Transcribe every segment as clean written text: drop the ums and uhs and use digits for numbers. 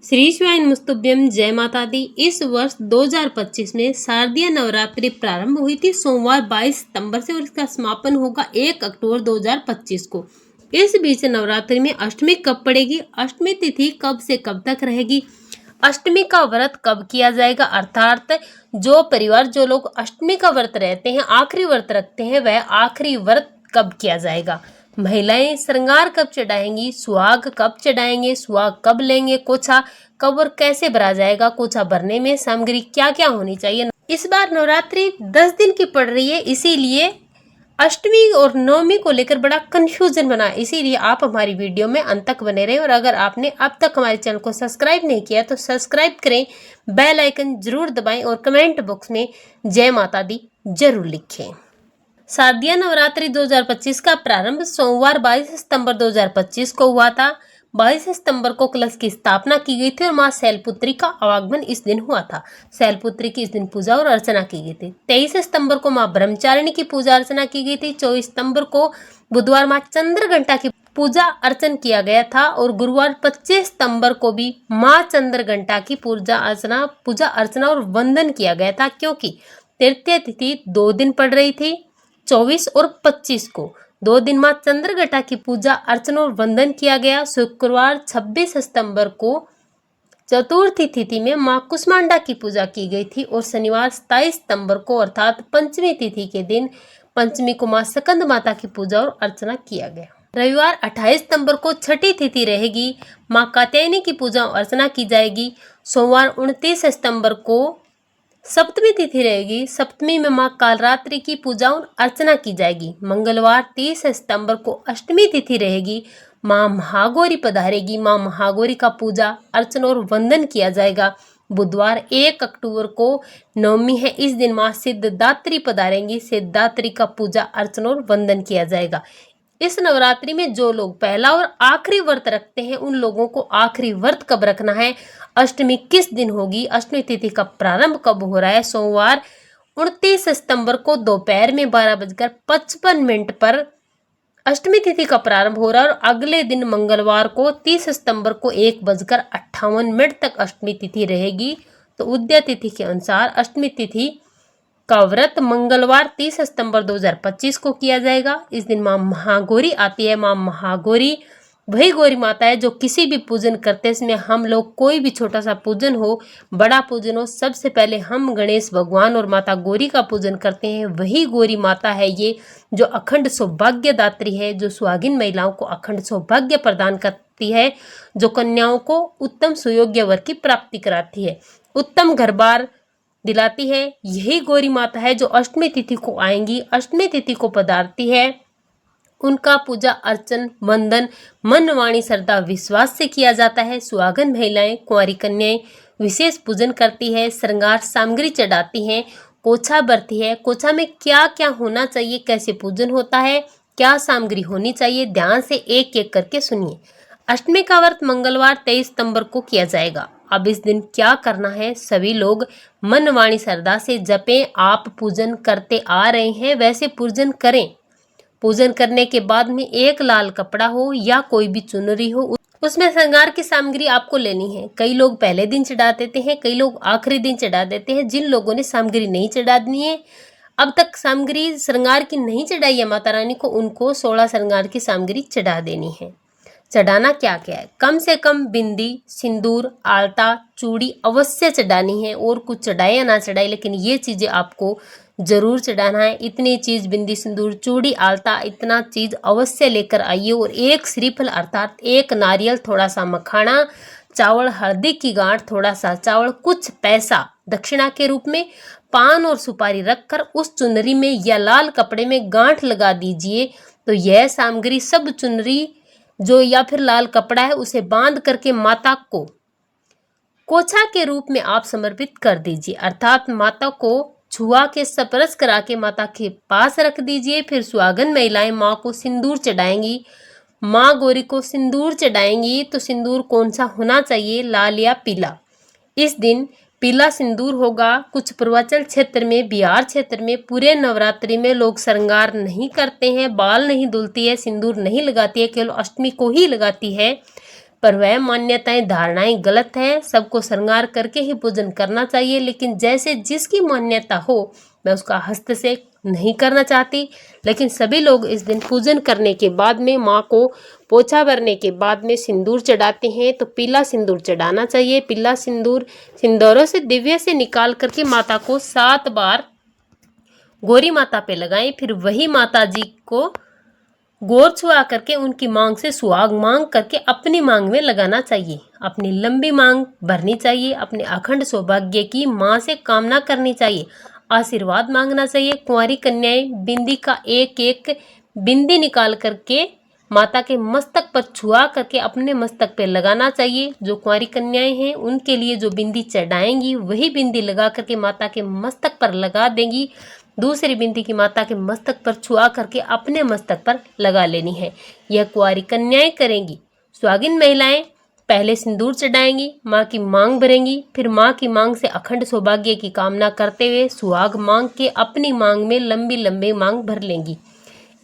श्री शिवाय नमस्तुभ्यम। जय माता दी। इस वर्ष 2025 में शारदीय नवरात्रि प्रारंभ हुई थी सोमवार 22 सितंबर से और इसका समापन होगा 1 अक्टूबर 2025 को। इस बीच नवरात्रि में अष्टमी कब पड़ेगी, अष्टमी तिथि कब से कब तक रहेगी, अष्टमी का व्रत कब किया जाएगा, अर्थात जो लोग अष्टमी का व्रत रहते हैं, आखिरी व्रत रखते हैं, वह आखिरी व्रत कब किया जाएगा, महिलाएं श्रृंगार कब चढ़ाएंगी, सुहाग कब चढ़ाएंगे, सुहाग कब लेंगे, कोछा कब और कैसे भरा जाएगा, कोछा भरने में सामग्री क्या क्या होनी चाहिए। इस बार नवरात्रि 10 दिन की पड़ रही है, इसीलिए अष्टमी और नवमी को लेकर बड़ा कंफ्यूजन बना, इसीलिए आप हमारी वीडियो में अंत तक बने रहें। और अगर आपने अब तक हमारे चैनल को सब्सक्राइब नहीं किया तो सब्सक्राइब करें, बेल आइकन जरूर दबाएं और कमेंट बॉक्स में जय माता दी जरूर लिखें। शारदीय नवरात्रि 2025 का प्रारंभ सोमवार 22 सितंबर 2025 को हुआ था। 22 सितंबर को कलश की स्थापना की गई थी और मां शैलपुत्री का आवागमन इस दिन हुआ था। शैलपुत्री की इस दिन पूजा और अर्चना की गई थी। 23 सितंबर को मां ब्रह्मचारिणी की पूजा अर्चना की गई थी। 24 सितंबर को बुधवार मां चंद्रघंटा की पूजा अर्चन किया गया था और गुरुवार 25 सितंबर को भी मां चंद्रघंटा की पूजा अर्चना और वंदन किया गया था, क्योंकि तृतीय तिथि 2 दिन पड़ रही थी, 24 और 25 को 2 दिन मां चंद्रघंटा की पूजा अर्चना और वंदन किया गया। शुक्रवार 26 सितंबर को चतुर्थी तिथि में मां कुष्मांडा की पूजा की गई थी और शनिवार 27 सितंबर को अर्थात पंचमी तिथि के दिन पंचमी को मां स्कंद माता की पूजा और अर्चना किया गया। रविवार 28 सितंबर को छठी तिथि रहेगी, मां कात्यायनी की पूजा और अर्चना की जाएगी। सोमवार 29 सितंबर को सप्तमी तिथि रहेगी, सप्तमी में मां कालरात्रि की पूजा और अर्चना की जाएगी। मंगलवार 30 सितंबर को अष्टमी तिथि रहेगी, मां महागौरी पधारेगी, मां महागौरी का पूजा अर्चना और वंदन किया जाएगा। बुधवार 1 अक्टूबर को नवमी है, इस दिन मां सिद्धदात्री पधारेंगी, सिद्धदात्री का पूजा अर्चना और वंदन किया जाएगा। इस नवरात्रि में जो लोग पहला और आखिरी व्रत रखते हैं उन लोगों को आखिरी व्रत कब रखना है, अष्टमी किस दिन होगी, अष्टमी तिथि का प्रारंभ कब हो रहा है। सोमवार 29 सितंबर को दोपहर में 12:55 पर अष्टमी तिथि का प्रारंभ हो रहा है और अगले दिन मंगलवार को 30 सितंबर को 1:58 तक अष्टमी तिथि रहेगी। तो उदय तिथि के अनुसार अष्टमी तिथि का व्रत मंगलवार 30 सितंबर 2025 को किया जाएगा। इस दिन मां महागौरी आती है। मां महागौरी वही गौरी माता है जो किसी भी पूजन करते हैं, इसमें हम लोग कोई भी छोटा सा पूजन हो, बड़ा पूजन हो, सबसे पहले हम गणेश भगवान और माता गौरी का पूजन करते हैं। वही गौरी माता है ये जो अखंड सौभाग्यदात्री है, जो सुहागिन महिलाओं को अखंड सौभाग्य प्रदान करती है, जो कन्याओं को उत्तम सुयोग्य वर की प्राप्ति कराती है, उत्तम घर बार दिलाती है। यही गौरी माता है जो अष्टमी तिथि को आएंगी, अष्टमी तिथि को पधारती है। उनका पूजा अर्चन वंदन मन वाणी श्रद्धा विश्वास से किया जाता है। सुहागन महिलाएं, कुंवारी कन्याएं विशेष पूजन करती है, श्रृंगार सामग्री चढ़ाती हैं, कोछा बरती है। कोछा में क्या क्या होना चाहिए, कैसे पूजन होता है, क्या सामग्री होनी चाहिए, ध्यान से एक एक करके सुनिए। अष्टमी का व्रत मंगलवार 23 सितंबर को किया जाएगा। अब इस दिन क्या करना है, सभी लोग मन वाणी श्रद्धा से जपें। आप पूजन करते आ रहे हैं वैसे पूजन करें। पूजन करने के बाद में एक लाल कपड़ा हो या कोई भी चुनरी हो, उसमें श्रृंगार की सामग्री आपको लेनी है। कई लोग पहले दिन चढ़ा देते हैं, कई लोग आखिरी दिन चढ़ा देते हैं। जिन लोगों ने सामग्री नहीं चढ़ानी है, अब तक सामग्री श्रृंगार की नहीं चढ़ाई है माता रानी को, उनको 16 श्रृंगार की सामग्री चढ़ा देनी है। चढ़ाना क्या क्या है, कम से कम बिंदी, सिंदूर, आलता, चूड़ी अवश्य चढ़ानी है। और कुछ चढ़ाए या ना चढ़ाए, लेकिन ये चीज़ें आपको जरूर चढ़ाना है। इतनी चीज़ बिंदी, सिंदूर, चूड़ी, आलता, इतना चीज़ अवश्य लेकर आइए। और एक श्रीफल अर्थात एक नारियल, थोड़ा सा मखाना, चावल, हल्दी की गांठ, थोड़ा सा चावल, कुछ पैसा दक्षिणा के रूप में, पान और सुपारी रखकर उस चुनरी में या लाल कपड़े में गांठ लगा दीजिए। तो यह सामग्री सब चुनरी जो या फिर लाल कपड़ा है उसे बांध करके माता को कोछा के रूप में आप समर्पित कर दीजिए, अर्थात माता को छुआ के स्पर्श करा के माता के पास रख दीजिए। फिर सुहागन महिलाएं माँ को सिंदूर चढ़ाएंगी, माँ गौरी को सिंदूर चढ़ाएंगी। तो सिंदूर कौन सा होना चाहिए, लाल या पीला। इस दिन पीला सिंदूर होगा। कुछ पूर्वांचल क्षेत्र में, बिहार क्षेत्र में पूरे नवरात्रि में लोग श्रृंगार नहीं करते हैं, बाल नहीं धुलती है, सिंदूर नहीं लगाती है, केवल अष्टमी को ही लगाती है। पर वह मान्यताएं धारणाएं गलत है। सबको श्रृंगार करके ही पूजन करना चाहिए, लेकिन जैसे जिसकी मान्यता हो, मैं उसका हस्तक्षेप नहीं करना चाहती। लेकिन सभी लोग इस दिन पूजन करने के बाद में माँ को पोछा भरने के बाद में सिंदूर चढ़ाते हैं। तो पीला सिंदूर चढ़ाना चाहिए। पीला सिंदूर सिंदूरों से दिव्य से निकाल करके माता को 7 बार गौरी माता पे लगाएं। फिर वही माता जी को गौर छुआ करके उनकी मांग से सुहाग मांग करके अपनी मांग में लगाना चाहिए। अपनी लंबी मांग भरनी चाहिए। अपने अखंड सौभाग्य की माँ से कामना करनी चाहिए। आशीर्वाद मांगना चाहिए। कुंवारी कन्याएं बिंदी का एक एक बिंदी निकाल करके माता के मस्तक पर छुआ करके अपने मस्तक पे लगाना चाहिए। जो कुंवारी कन्याएं हैं उनके लिए जो बिंदी चढ़ाएंगी वही बिंदी लगा करके माता के मस्तक पर लगा देंगी। दूसरी बिंदी की माता के मस्तक पर छुआ करके अपने मस्तक पर लगा लेनी है। यह कुंवारी कन्याएं करेंगी। सुहागिन महिलाएं पहले सिंदूर चढ़ाएंगी, माँ की मांग भरेंगी, फिर माँ की मांग से अखंड सौभाग्य की कामना करते हुए सुहाग मांग के अपनी मांग में लंबी लंबी मांग भर लेंगी।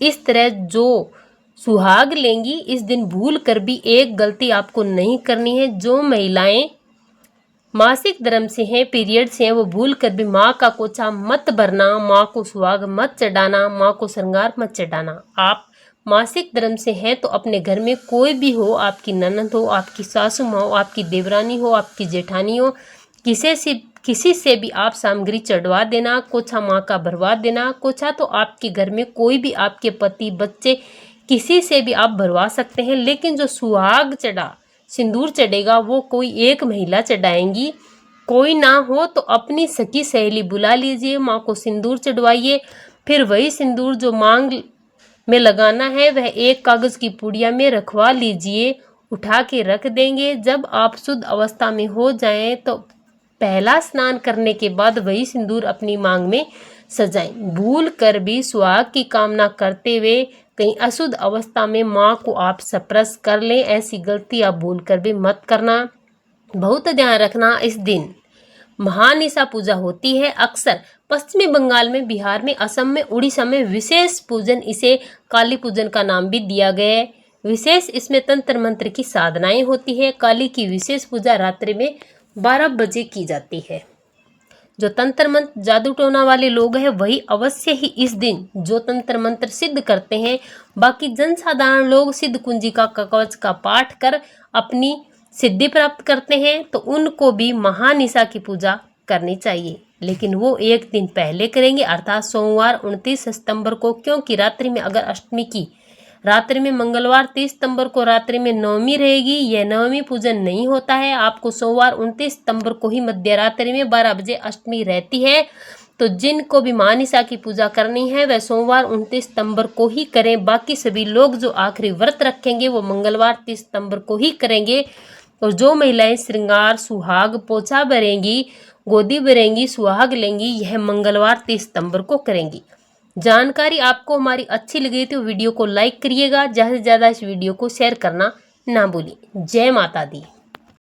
इस तरह जो सुहाग लेंगी, इस दिन भूल कर भी एक गलती आपको नहीं करनी है। जो महिलाएं मासिक धर्म से हैं, पीरियड से हैं, वो भूल कर भी माँ का कोछा मत भरना, माँ को सुहाग मत चढ़ाना, माँ को श्रृंगार मत चढ़ाना। आप मासिक धर्म से हैं तो अपने घर में कोई भी हो, आपकी ननद हो, आपकी सासू माँ हो, आपकी देवरानी हो, आपकी जेठानी हो, किसी से भी आप सामग्री चढ़वा देना, कोछा माँ का भरवा देना। कोछा तो आपके घर में कोई भी, आपके पति बच्चे किसी से भी आप भरवा सकते हैं। लेकिन जो सुहाग चढ़ा सिंदूर चढ़ेगा वो कोई एक महिला चढ़ाएंगी। कोई ना हो तो अपनी सखी सहेली बुला लीजिए, माँ को सिंदूर चढ़वाइए। फिर वही सिंदूर जो मांग में लगाना है वह एक कागज़ की पुड़िया में रखवा लीजिए, उठा के रख देंगे। जब आप शुद्ध अवस्था में हो जाएं तो पहला स्नान करने के बाद वही सिंदूर अपनी मांग में सजाएं। भूल कर भी सुहाग की कामना करते हुए कहीं अशुद्ध अवस्था में माँ को आप स्पर्श कर लें, ऐसी गलती आप भूल कर भी मत करना। बहुत ध्यान रखना, इस दिन महानिशा पूजा होती है। अक्सर पश्चिमी बंगाल में, बिहार में, असम में, उड़ीसा में विशेष पूजन, इसे काली पूजन का नाम भी दिया गया है। विशेष इसमें तंत्र मंत्र की साधनाएं होती है। काली की विशेष पूजा रात्रि में 12 बजे की जाती है। जो तंत्र मंत्र जादू टोना वाले लोग हैं वही अवश्य ही इस दिन जो तंत्र मंत्र सिद्ध करते हैं। बाकी जनसाधारण लोग सिद्ध कुंजी का कवच का पाठ कर अपनी सिद्धि प्राप्त करते हैं, तो उनको भी महानिशा की पूजा करनी चाहिए। लेकिन वो एक दिन पहले करेंगे, अर्थात सोमवार 29 सितंबर को, क्योंकि रात्रि में अगर अष्टमी की रात्रि में मंगलवार 30 सितंबर को रात्रि में नवमी रहेगी, यह नवमी पूजन नहीं होता है। आपको सोमवार 29 सितंबर को ही मध्य रात्रि में 12 बजे अष्टमी रहती है। तो जिनको भी महानिशा की पूजा करनी है वह सोमवार 29 सितंबर को ही करें। बाकी सभी लोग जो आखिरी व्रत रखेंगे वो मंगलवार 30 सितंबर को ही करेंगे। और जो महिलाएं श्रृंगार, सुहाग, पोछा भरेंगी, गोदी भरेंगी, सुहाग लेंगी, यह मंगलवार 30 सितंबर को करेंगी। जानकारी आपको हमारी अच्छी लगी तो वीडियो को लाइक करिएगा, ज़्यादा से ज़्यादा इस वीडियो को शेयर करना ना भूलिए। जय माता दी।